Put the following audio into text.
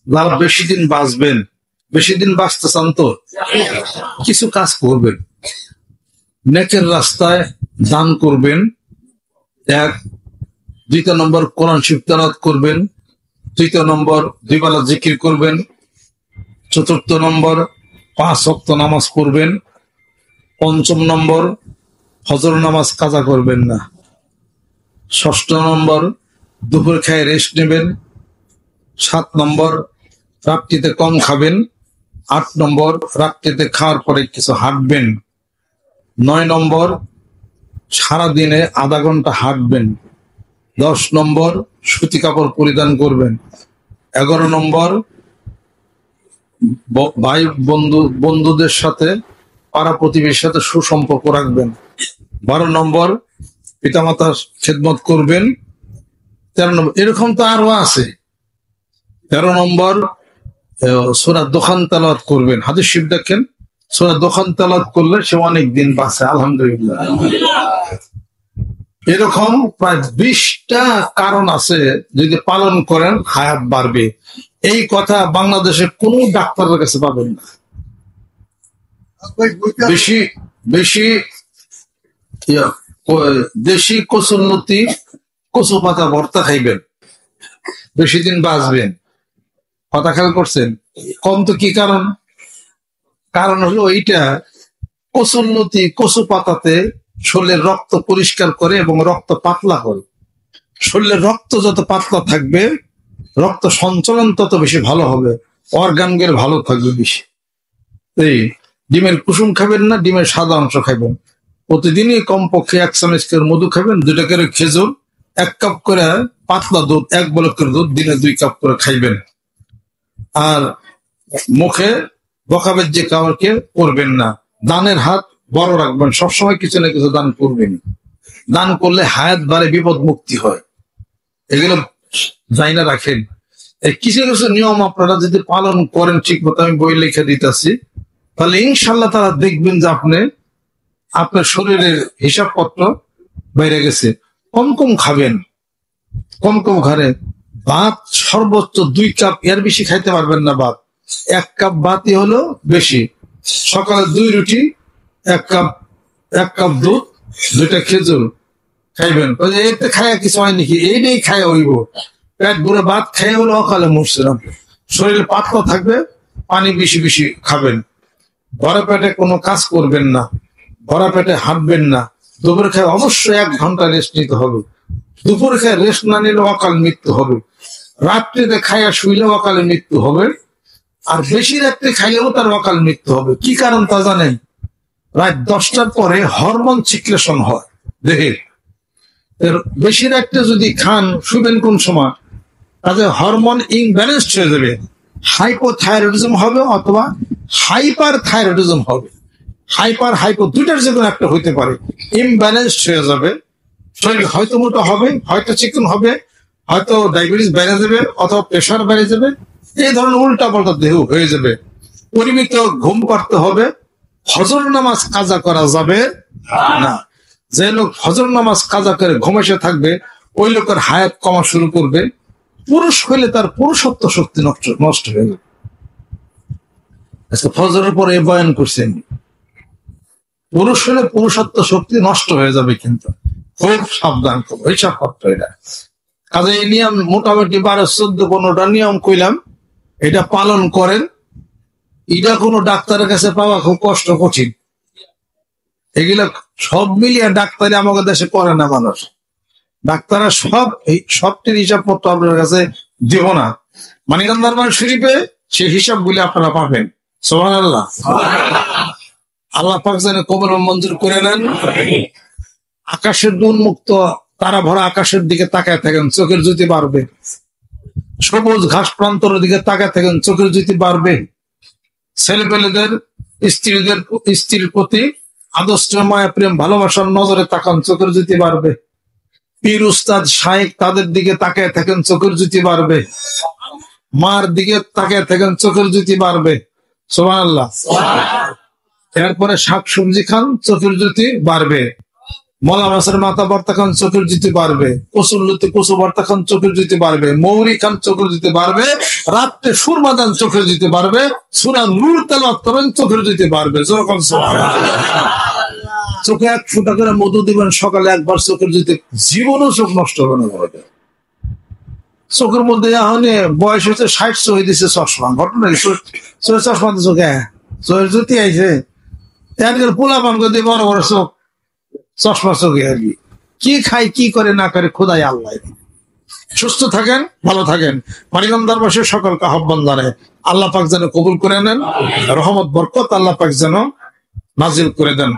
যারা বেশি দিন বাঁচবেন, বেশি দিন বাঁচতে চান তো কিছু কাজ করবেন। নেকের রাস্তায় দান করবেন, এক। দ্বিতীয় নম্বর কোরআন শরীফ তেলাওয়াত করবেন। তৃতীয় নম্বর 2 বেলা জিকির করবেন। চতুর্থ নম্বর 5 ওয়াক্ত নামাজ পড়বেন। পঞ্চম নম্বর ফজর নামাজ কাজা করবেন না। ষষ্ঠ নম্বর দুপুর খেয়ে রেস্ট নেবেন। 7 নম্বর রাত্রিতে কম খাবেন। 8 নম্বর রাত্রিতে খাওয়ার পরে কিছু হাঁটবেন। 9 নম্বর সারাদিনে আধা ঘন্টা হাঁটবেন। 10 নম্বর সুতি কাপড় পরিধান করবেন। 11 নম্বর ভাই বন্ধুদের সাথে, পাড়া প্রতিবেশীর সাথে সুসম্পর্ক রাখবেন। 12 নম্বর পিতামাতার খেদমত করবেন। 13 নম্বর এরকম তো আরো আছে। 13 নম্বর সূরা দোকান তেলাওয়াত করবেন। হাদিস শরীফ দেখেন, সূরা দোকান তেলাওয়াত করলে সে অনেক দিন বাঁচে, আলহামদুলিল্লাহ। এরকম প্রায় 20টা কারণ আছে, যদি পালন করেন হায়াত বাড়বে। এই কথা বাংলাদেশে কোন ডাক্তারের কাছে পাবেন না। বেশি বেশি দেশি কচুরলতি, কচু পাতা ভর্তা খাইবেন, বেশি দিন বাঁচবেন। কথা খেয়াল করছেন? কম তো কি কারণ? কারণ হলো এইটা, কচুরলতি কচু পাতাতে শরীরের রক্ত পরিষ্কার করে এবং রক্ত পাতলা করে। শরীরের রক্ত যত পাতলা থাকবে, রক্ত সঞ্চালন তত বেশি ভালো হবে, অর্গানগুলো ভালো থাকবে বেশি। এই ডিমের কুসুম খাবেন না, ডিমের সাদা অংশ খাবেন। প্রতিদিনই কমপক্ষে 1 চামচ করে মধু খাবেন, 2টা করে খেজুর, 1 কাপ করে পাতলা দুধ, 1 বলক করে দুধ, দিনে 2 কাপ করে খাইবেন। আর মুখে বকাবের যে কাউকে করবেন না। দানের হাত বড় রাখবেন, সবসময় কিছু না কিছু দান করবেন। দান করলে হায়াত বাড়ে, বিপদ মুক্তি হয়। এগুলো যাই না রাখেন। কিছু কিছু নিয়ম আপনারা যদি পালন করেন ঠিক মতো, আমি বই লিখে দিতেছি, তাহলে ইনশাল্লাহ তারা দেখবেন যে আপনার শরীরের হিসাবপত্র বাইরে গেছে। কম কম খাবেন, কম কম খাবেন। ভাত সর্বোচ্চ 2 কাপ, এর বেশি খাইতে পারবেন না। ভাত 1 কাপ ভাতই হলো বেশি। সকালে 2 রুটি, 1 কাপ দুধ, 2টা খেজুর খাইবেন। এতে খায়া কিছু হয় নাকি? এইটাই খায় হইব। পেট ভরে ভাত খাই হলো অকালে মরছিলাম। শরীরে পাতলা থাকবে, পানি বেশি বেশি খাবেন। ভরা পেটে কোনো কাজ করবেন না, ভরা পেটে হাঁটবেন না। দুপুর খেয়ে অবশ্যই 1 ঘন্টা রেস্ট নিতে হবে। দুপুর খেয়ে রেস্ট না নিলে অকাল মৃত্যু হবে। রাত্রিতে খাইয়া শুইলে অকালে মৃত্যু হবে। আর বেশি রাত্রে খাইলেও তার অকাল মৃত্যু হবে। কি কারণ তা জানেন? রাত 10টার পরে হরমোন সিক্রেশন হয় দেহে। বেশি রাত্রে যদি খান, শুবেন কোন সময়, তাহলে হরমোন ইমব্যালেন্সড হয়ে যাবে। হাইপোথাইরয়েডিজম হবে অথবা হাইপার থাইরয়েডিজম হবে। হাইপার হাইপো দুইটার যে কোনো একটা হইতে পারে। ইমব্যালেন্সড হয়ে যাবে, শরীর হয়তো মোটা হবে, হয়তো চিকন হবে, হয়তো ডায়াবেটিস বেড়ে যাবে, অথবা প্রেশার বেড়ে যাবে। এই ধরনের উল্টা পাল্টা দেহ হয়ে যাবে। পরিমিত ঘুম করতে হবে। ফজর নামাজ কাজা করা যাবে না। যে লোক ফজর নামাজ কাজা করে ঘুমাসে থাকবে, ওই লোকের হায়াত কমা শুরু করবে। পুরুষ হইলে তার পুরুষত্ব শক্তি নষ্ট হয়ে যাবে। ফজরের পরে বয়ান করছেন, পুরুষ হলে পুরুষত্ব শক্তি নষ্ট হয়ে যাবে, কিন্তু খুব সাবধান করবো এইসব করতে। এটা কাজে এই নিয়ম মোটামুটি 12-14-15টা নিয়ম কইলাম, এটা পালন করেন। এটা কোনো ডাক্তারের কাছে পাওয়া খুব কঠিন। এগুলা সব মিলিয়ে ডাক্তারি আমাদের দেশে করে না মানুষ। ডাক্তাররা সবটির হিসাবপত্র আপনার কাছে দিব না। মানিকান্দার শরীফে সেই হিসাবগুলি আপনারা পাবেন। সুবহানাল্লাহ। আল্লাহ পাক যেন কবুল মঞ্জুর করে নেন। আকাশের উন্মুক্ত তারা ভরা আকাশের দিকে তাকায় থাকেন, চোখের জ্যোতি বাড়বে। সবুজ ঘাস প্রান্তরের দিকে তাকায় থাকেন, চোখের জ্যোতি বাড়বে। ছেলেপেলেদের স্ত্রীর প্রতি আদর্শ মায়া প্রেম ভালোবাসার নজরে তাকান, চোখের জ্যোতি বাড়বে। পীর উস্তাদ শায়েখ তাদের দিকে তাকায় থাকেন, চোখের জ্যোতি বাড়বে। মার দিকে তাকায় থাকেন, চোখের জ্যোতি বাড়বে। সুবহানাল্লাহ। এরপরে শাকসবজি খান, চোখের জ্যোতি বাড়বে। মলা মাছের মাথা ভর্তা খান চোখের দিতে পারবে, কচুর লতি কচু ভর্তা খান চোখের দিতে পারবে, মৌরি খান চোখের দিতে পারবে, রাত্রে সুরমা দান চোখের দিতে পারবে, সুরা নূর তেলাওয়াত করেন চোখের দিতে পারবে। যখন চোখে 1 ফোঁটা করে মধু দিবেন সকালে একবার চোখের দিতে, জীবনও চোখ নষ্ট হবে না। চোখের মধ্যে এখন বয়স হচ্ছে 60, চোখে দিচ্ছে চশমা। ঘটনা চোখে চশমা তো চোখে চোখের জ্যোতি আইছে, পোলা পান করে দিয়ে বড় বড় চোখ, চশমা চোখে আর কি খাই কি করে না করে খোদাই আল্লাহ। সুস্থ থাকেন, ভালো থাকেন। মানিকগঞ্জ দরবারের সকলকে আহ্বান জানায় আল্লাহ পাক যেন কবুল করে নেন, রহমত বরকত আল্লাহ পাক যেন নাজিল করে দেন।